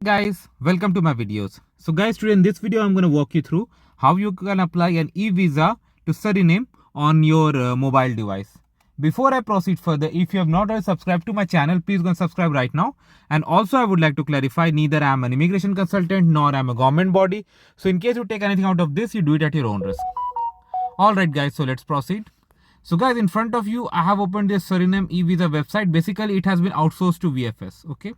Guys, welcome to my videos. So guys, today in this video I'm going to walk you through how you can apply an e-visa to Suriname on your mobile device. Before I proceed further, if you have not already subscribed to my channel, please go and subscribe right now. And also I would like to clarify, neither I am an immigration consultant nor I am a government body. So in case you take anything out of this, you do it at your own risk. Alright guys, so let's proceed. So guys, in front of you I have opened this Suriname eVisa website. Basically it has been outsourced to VFS. Okay.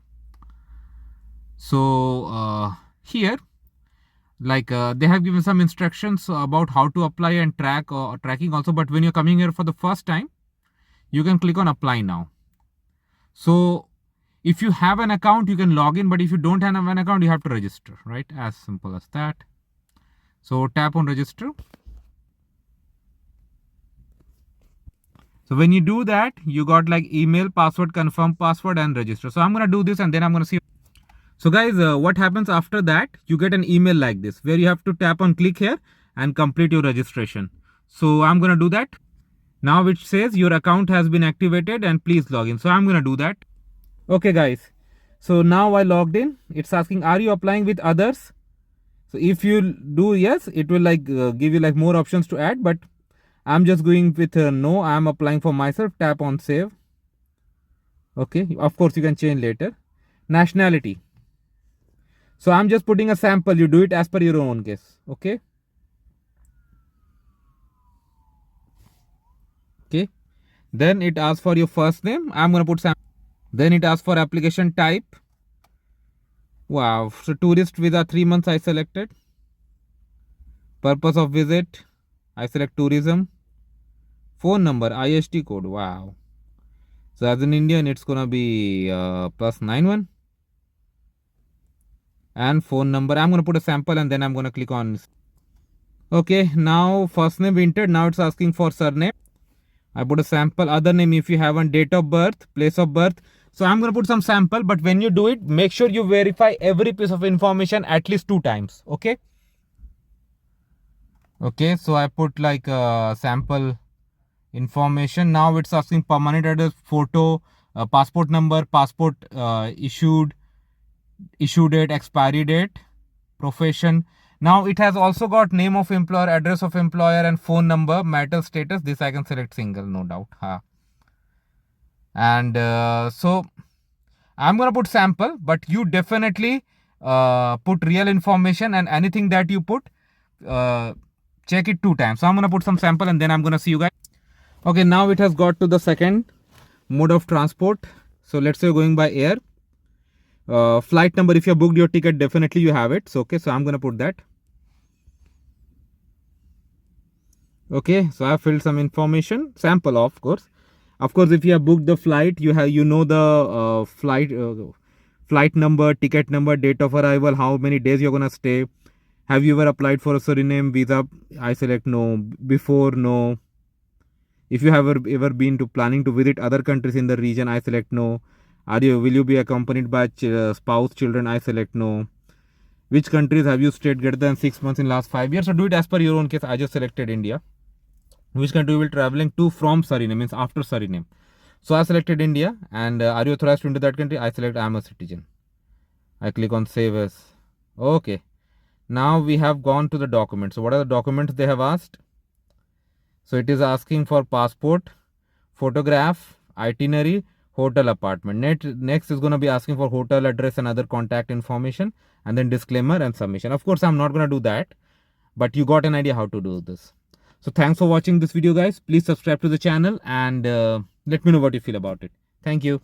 So here they have given some instructions about how to apply and tracking also, but when you're coming here for the first time, you can click on apply now. So if you have an account, you can log in, but if you don't have an account, you have to register, right? As simple as that. So tap on register. So when you do that, you got like email, password, confirm password and register. So I'm going to do this and then I'm going to see. So guys, what happens after that, you get an email like this where you have to tap on click here and complete your registration. So I'm going to do that. Now it says your account has been activated and please log in. So I'm going to do that. Okay guys, so now I logged in. It's asking, are you applying with others? So if you do yes, it will give you like more options to add, but I'm just going with no. I'm applying for myself. Tap on save. Okay, of course you can change later. Nationality. So I'm just putting a sample. You do it as per your own case. Okay. Okay. Then it asks for your first name. I'm going to put sample. Then it asks for application type. Wow. So tourist visa 3 months I selected. Purpose of visit. I select tourism. Phone number. IST code. Wow. So as an Indian, it's going to be +91. And phone number. I'm going to put a sample and then I'm going to click on. Okay, now first name entered. Now it's asking for surname. I put a sample. Other name if you have one, date of birth, place of birth. So I'm going to put some sample, but when you do it, make sure you verify every piece of information at least 2 times. Okay. Okay, so I put like sample information. Now it's asking permanent address, photo, passport number, passport issue date, expiry date, profession. Now it has also got name of employer, address of employer and phone number, marital status. This I can select single, no doubt. And so I'm going to put sample, but you definitely put real information, and anything that you put, check it 2 times. So I'm going to put some sample and then I'm going to see you guys. Okay, now it has got to the second mode of transport. So let's say you're going by air. Flight number, if you booked your ticket, definitely you have it. So okay, so I'm going to put that. Okay, so I have filled some information, sample of course. Of course, if you have booked the flight, you know the flight number, ticket number, date of arrival, how many days you're going to stay. Have you ever applied for a Suriname visa? I select no. Before, no. If you have ever been planning to visit other countries in the region, I select no. Will you be accompanied by spouse, children? I select no. Which countries have you stayed greater than 6 months in last 5 years? So do it as per your own case. I just selected India. Which country you will traveling to from Suriname, means after Suriname. So I selected India. And are you authorized to enter that country? I select I am a citizen. I click on save as. Okay. Now we have gone to the documents. So what are the documents they have asked? So it is asking for passport, photograph, itinerary, hotel apartment. Next is going to be asking for hotel address and other contact information, and then disclaimer and submission. Of course, I'm not going to do that, but you got an idea how to do this. So thanks for watching this video, guys. Please subscribe to the channel and let me know what you feel about it. Thank you.